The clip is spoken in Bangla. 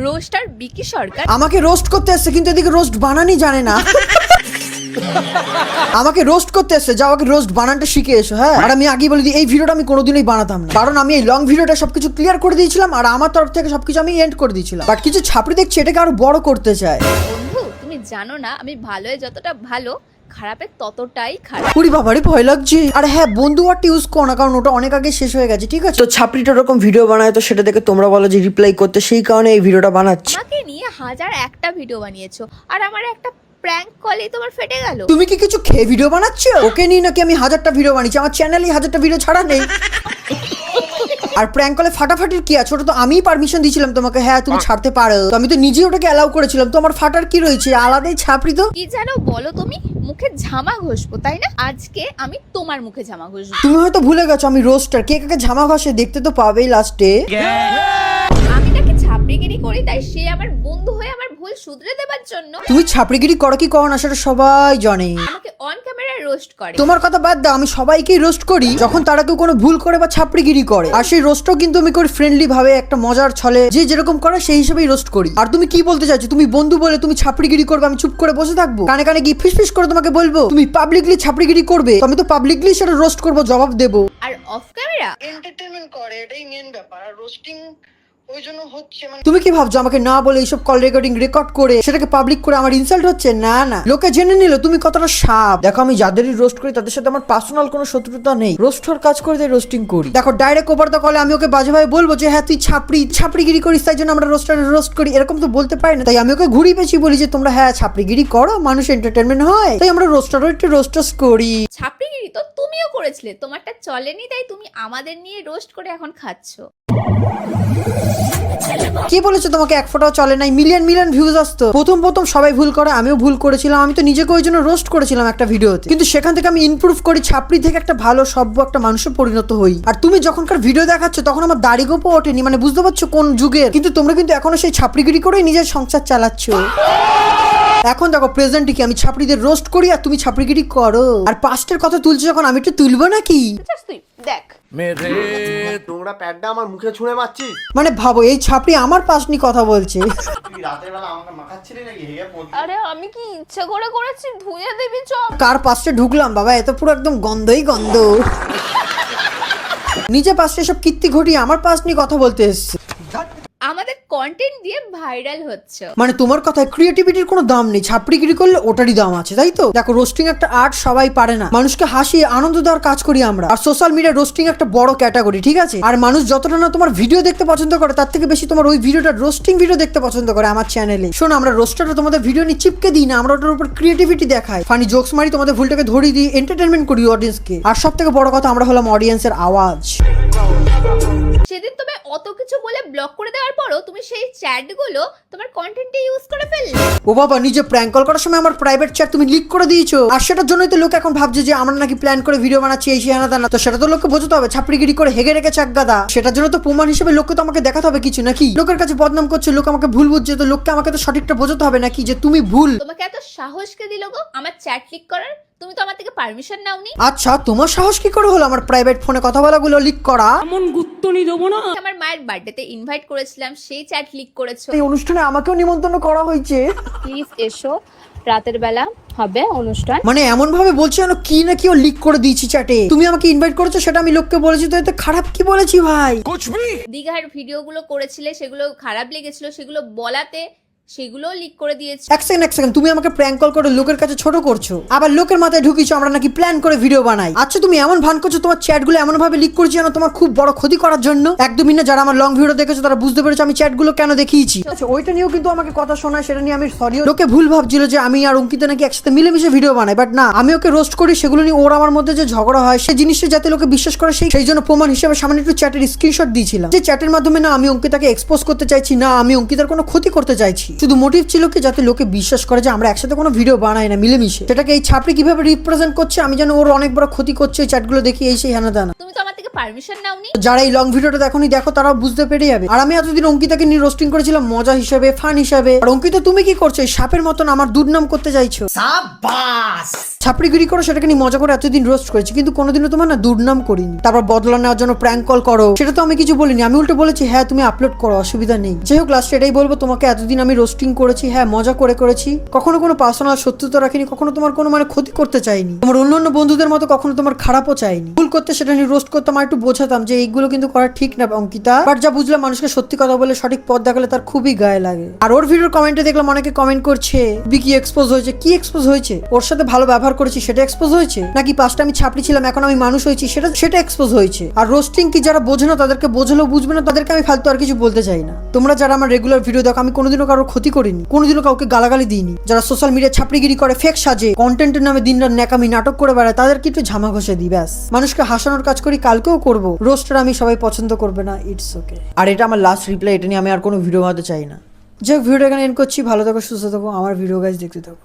রোস্টার বিকি সরকার আমাকে রোস্ট করতে আসছে, কিন্তু এদিকে রোস্ট বানানি জানে না। আমাকে রোস্ট করতে আসছে, যাও আগে রোস্ট বানানটা শিখে এসো। হ্যাঁ, আর আমি আগেই বলে দিই, এই ভিডিওটা আমি কোনোদিনই বানাতাম না, কারণ আমি এই লং ভিডিওটা সবকিছু ক্লিয়ার করে দিয়েছিলাম আর আমার তরফ থেকে সবকিছু আমি এন্ড করে দিয়েছিলাম। বাট কিছু ছাপড়ি দেখছি এটাকে আরো বড় করতে চায়। বন্ধু তুমি জানো না আমি ভালোয় যতটা ভালো খারাপের ততটাই খারাপ। পুরি বাবারে ভয় লাগছে। আর হ্যাঁ, বন্ধু ওয়ার্ডটা ইউজ করো না, কারণ ওটা অনেক আগে শেষ হয়ে গেছে, ঠিক আছে? তো ছাপড়িটা এরকম ভিডিও বানায়, তো সেটা দেখে তোমরা বলো যে রিপ্লাই করতে, সেই কারণে এই ভিডিওটা বানাচ্ছি। আমাকে নিয়ে 1001টা ভিডিও বানিয়েছো আর আমার একটা প্র্যাঙ্ক কলে তোমার ফেটে গেল। তুমি কি কিছু খেয়ে ভিডিও বানাচ্ছ? ওকে নিয়ে নাকি আমি 1000টা ভিডিও বানিয়েছি, আমার চ্যানেলে 1000টা ভিডিও ছাড়া নেই। আর প্র্যাঙ্ক কলে ফাটাফাটির কি আছে? ওটা তো আমিই পারমিশন দিয়েছিলাম তোমাকে, হ্যাঁ তুমি ছাড়তে পারো, তো আমি তো নিজেই ওটাকে অ্যালাউ করেছিলাম। তো আমার ফাটার কি রয়েছে? আলাদাই ছাপড়ি তো। কি জানো বলো, তুমি মুখে ঝামা ঘষবো তাই না? আজকে আমি তোমার মুখে ঝামা ঘষবো। তুমি হয়তো ভুলে গেছো আমি রোস্টার, কে কাকে ঝামা ঘষে দেখতে তো পাবেই লাস্টে। আমি তাকে ছাপড়িগিরি করি তাই সে আমার বন্ধু হয়ে আমার ভুল শুধরে দেবার জন্য তুমি ছাপড়িগিরি করো কি করো না সেটা সবাই জানে। আমাকে অন ক্যামেরায় রোস্ট করে। তোমার কথা বাদ দাও, আমি সবাইকেই রোস্ট করি যখন তারা কেউ কোনো ভুল করে বা ছাপড়িগিরি করে। আর সেই রোস্টও কিন্তু আমি করি ফ্রেন্ডলি ভাবে, একটা মজার ছলে, যে যেরকম করে সেই হিসেবেই রোস্ট করি। আর তুমি কি বলতে চাইছো? তুমি বন্ধু বলে তুমি ছাপড়িগিরি করবে, আমি চুপ করে বসে থাকবো? কানে কানে গিয়ে ফিস করে তোমাকে বলবো তুমি পাবলিকলি ছাপড়িগিরি করবে, তো আমি তো পাবলিকলি সেটা রোস্ট করবো, জবাব দেবো। আর অফ ক্যামেরা এন্টারটেইনমেন্ট করে, এটাই মেন ব্যাপার। আর রোস্টিং ওই জন্য হচ্ছে, মানে তুমি কি ভাবছো আমাকে না বলে এইসব কল রেকর্ড করে সেটাকে পাবলিক করে আমার ইনসাল্ট হচ্ছে? না না, লোকে জেনে নিল তুমি কতটা সাপ। দেখো আমি যাদেরই রোস্ট করি তাদের সাথে আমার পার্সোনাল কোনো শত্রুতা নেই, রোস্ট হওয়ার কাজ করে তাই রোস্টিং করি। দেখো ডাইরেক্ট ওভার দ্য কলে আমি ওকে বাজে ভাবে বলবো যে হ্যাঁ তুই ছাপড়িগিরি করিস তাই জন্য আমরা রোস্টারে রোস্ট করি, এরকম তো বলতে পারি না। তাই আমি ওকে ঘুরি পেঁচি বলি যে তোমরা হ্যাঁ ছাপড়িগিরি করো, মানুষ এন্টারটেনমেন্ট হয়, তাই আমরা রোস্টার্স করি। ছাপড়িগিরি তো তুমিও করেছিলে, তোমারটা চলেনি তাই তুমি আমাদের নিয়ে রোস্ট করে এখন খাচ্ছো। কি বলেছো তোমাকে এক ফোটাও চলে নাই? মিলিয়ন ভিউজ আসতো। প্রথম সবাই ভুল করে, আমিও ভুল করেছিলাম, আমি তো নিজেকে ওই জন্য রোস্ট করেছিলাম একটা ভিডিওতে, কিন্তু সেখান থেকে আমি ইমপ্রুভ করি, ছাপড়ি থেকে একটা ভালো সভ্য একটা মানুষে পরিণত হই। আর তুমি যখনকার ভিডিও দেখাচ্ছ তখন আমার দাড়ি গোপও ওঠেনি, মানে বুঝতে পারছো কোন যুগের? কিন্তু তোমরা কিন্তু এখনো সেই ছাপড়িগিরি করেই নিজের সংসার চালাচ্ছ। এখন দেখো প্রেজেন্টে কি আমি ছাপড়িদের রোস্ট করি আর তুমি ছাপড়িগিরি করো। আর পাস্টের কথা তুলছো যখন, আমি একটু তুলবো নাকি? তুই দেখ মেরে তোমরা প্যাডটা আমার মুখে ছুঁড়ে মারছিস। মানে ভাবো এই ছাপড়ি আমার পাশ নিয়ে কথা বলছে। তুই রাতের বেলা আমাকে মাখাচ্ছিলি নাকি? হেগে পড়লি। আরে আমি কি ইচ্ছা করে করেছি? ধুয়ে দিবি চপ। কার পাশে ঢুকলাম বাবা, এত পুরো একদম গন্ধই গন্ধ। নিজে পাশে সব কীর্তি ঘটিয়ে আমার পাশ নিয়ে কথা বলতে এসছে। আমাদের কন্টেন্ট দিয়ে ভাইরাল হচ্ছে। মানে তোমার কথায় ক্রিয়েটিভিটির কোনো দাম নেই, ছাপড়িগিরি করলে ওটারই দাম আছে, তাই তো? দেখো রোস্টিং একটা আর্ট, সবাই পারে না। মানুষকে হাসিয়ে আনন্দ দেওয়ার কাজ করি আমরা। আর সোশ্যাল মিডিয়া রোস্টিং একটা বড় ক্যাটাগরি, ঠিক আছে? আর মানুষ যতটা না তোমার ভিডিও দেখতে পছন্দ করে তার থেকে বেশি তোমার ওই ভিডিওটা রোস্টিং ভিডিও দেখতে পছন্দ করে আমার চ্যানেলে। শোনো, আমরা রোস্টারটা তোমাদের ভিডিও নিয়ে চিপকে দিই না, আমরা ওটার উপর ক্রিয়েটিভিটি দেখাই, ফানি জোকস মারি, তোমাদের ভুলটাকে ধরিয়ে দিই, এন্টারটেনমেন্ট করি অডিয়েন্সকে। আর সব থেকে বড় কথা, আমরা হলাম অডিয়েন্সের আওয়াজ। সেদিন তুমি অত কিছু বলে ব্লক করে দেওয়ার পরও তুমি সেই চ্যাটগুলো তোমার কন্টেন্টে ইউজ করে ফেললে। ও বাবা, নিজে প্র্যাঙ্ক কল করার সময় আমার প্রাইভেট চ্যাট তুমি লিক করে দিয়েছো, আর সেটার জন্যই তো লোক এখন ভাবছে যে আমরা নাকি প্ল্যান করে ভিডিও বানাচ্ছি এই সেই না। তো সেটা তো লোককে বোঝাতে হবে, ছাপড়িগিরি করে হেগে রেখেছে এক গাদা, সেটার জন্য তো প্রমাণ হিসেবে লোককে তো আমাকে দেখাতে হবে কিছু নাকি? লোকের কাছে বদনাম করছে, লোক আমাকে ভুল বুঝছে, তো লোককে আমাকে তো সঠিকটা বোঝাতে হবে নাকি যে তুমি ভুল। তোমাকে এত সাহস কে দিল গো আমার চ্যাট লিক করার? তুমি তো আমার থেকে পারমিশন নাওনি। আচ্ছা, তোমার সাহস কি করে হলো আমার প্রাইভেট ফোনে কথা বলাগুলো লিক করা? এমন গুত্তনি দেবো না। আমার মায়ের বার্থডেতে ইনভাইট করেছিলাম, সেই চ্যাট লিক করেছো। এই অনুষ্ঠানে আমাকেও নিমন্ত্রণ করা হয়েছে। প্লিজ এসো, রাতের বেলা হবে অনুষ্ঠান। মানে এমন ভাবে বলছে যেন কি না কি ও লিক করে দিয়েছি চ্যাটে। তুমি আমাকে ইনভাইট করেছো, সেটা আমি লোককে বলেছি, তো এতে খারাপ কি বলেছি ভাই? দীঘার ভিডিওগুলো করেছিলে, সেগুলো খারাপ লেগেছিল, সেগুলো বলাতে সেগুলো লিক করে দিয়েছে। এক সেকেন্ড, তুমি আমাকে প্র্যাঙ্ক কল করে লোকের কাছে ছোট করছো, আবার লোকের মাথায় ঢুকিয়েছো আমরা নাকি প্ল্যান করে ভিডিও বানাই। আচ্ছা, তুমি এমন ভান করছো তোমার চ্যাটগুলো এমন ভাবে লিক করছি যেন তোমার খুব বড় ক্ষতি করার জন্য। একদমই না, যারা আমার লং ভিডিও দেখেছো তারা বুঝতে পেরেছো আমি চ্যাটগুলো কেন দেখিয়েছি। আচ্ছা, ওইটা নিয়েও কিন্তু আমাকে কথা শোনায়, সেটা নিয়ে আমি সরি। লোকে ভুল ভাবছিল যে আমি আর অঙ্কিতা নাকি একসাথে মিলেমিশে ভিডিও বানাই, বাট না, আমি ওকে রোস্ট করি, সেগুলো নিয়ে ওর আমার মধ্যে যে ঝগড়া হয় সেই জিনিসটা যাতে লোকে বিশ্বাস করে, সেই জন্য প্রমাণ হিসেবে সামনে একটু চ্যাটের স্ক্রিনশট দিয়েছিলাম, যে চ্যাটের মাধ্যমে না আমি অঙ্কিতাকে এক্সপোজ করতে চাইছি, না আমি অঙ্কিতার কোনো ক্ষতি করতে চাইছি, শুধু মোটিভ ছিল কি যাতে লোকে বিশ্বাস করে যে আমরা একসাথে কোনো ভিডিও বানাই না মিলেমিশে। সেটাকে এই ছাপড়ি কিভাবে রিপ্রেজেন্ট করছে, আমি যেন ওর অনেক বড় ক্ষতি করছে চ্যাটগুলো দেখি এই সেই হানা দানা। তুমি তো আমার থেকে থেকে পারমিশন নাওনি? যারা এই লং ভিডিওটা দেখোনি দেখো, তারাও বুঝতে পেরে যাবে। আর আমি এতদিন অঙ্কিতাকে নিয়ে রোস্টিং করেছিলাম মজা হিসেবে, ফান হিসেবে। আর অঙ্কিতা তুমি কি করছো? এই সাপের মতন আমার দুর্নাম করতে চাইছো। ছাপড়িগিরি করো, সেটাকে নিয়ে মজা করে এতদিন রোস্ট করেছি, কিন্তু কোনোদিনও তোমার না দুর্নাম করিনি। তারপর বদলা নেওয়ার জন্য প্র্যাঙ্ক কল করো, সেটা তো আমি কিছু বলিনি। আমি উল্টো বলেছি হ্যাঁ তুমি আপলোড করো, অসুবিধা নেই। যাই হোক, লাস্টে এটাই বলবো, তোমাকে এতদিন আমি রোস্টিং করেছি, হ্যাঁ মজা করেছি, কখনো কোনো পার্সোনাল শত্রুতা রাখিনি, কখনো তোমার কোনো মানে ক্ষতি করতে চাইনি। তোমার অন্য বন্ধুদের মতো কখনো তোমার খারাপও চাইনি। ভুল করতে সেটা নিয়ে রোস্ট করতাম, আর একটু বোঝাতাম যে এইগুলো কিন্তু করা ঠিক না অঙ্কিতা। বাট যা বুঝলাম, মানুষকে সত্যি কথা বলে সঠিক পথ দেখালে তার খুবই গায়ে লাগে। আর ওর ভিডিওর কমেন্টে দেখলাম অনেকে কমেন্ট করছে কি এক্সপোজ হয়েছে। কি এক্সপোজ হয়েছে? ওর সাথে ভালো ব্যবহার করেছি সেটা এক্সপোজ হয়েছে, নাকি পাঁচটা আমি ছাপড়ি ছিলাম এখন আমি মানুষ হয়েছি সেটা এক্সপোজ হয়েছে। আর রোস্টিং কি যারা বোঝে না তাদেরকে বোঝালেও বুঝবে না, তাদেরকে আমি ফালতু আর কিছু বলতে চাই না। তোমরা যারা আমার রেগুলার ভিডিও দেখো, আমি কোনোদিনও কারোর ক্ষতি করিনি, কোনোদিনও কাউকে গালাগালি দিইনি। যারা সোশ্যাল মিডিয়া ছাপড়িগিরি করে, ফেক সাজে, কন্টেন্টের নামে দিনরাত ন্যাকামি নাটক করে বেড়ায়, তাদেরকে একটু ঝামা ঘষে দিই ব্যাস। মানুষকে হাসানোর কাজ করি, কালকেও করবো। রোস্টার আমি সবাই পছন্দ করবে না, ইটস ওকে। আর এটা আমার লাস্ট রিপ্লাই, এটা নিয়ে আমি আর কোনো ভিডিও বানাতে চাই না। যে ভিডিওটা এখানে এন্ড করছি। ভালো থাকো, সুস্থ থাকো, আমার ভিডিও গাইজ দেখতে থাকো।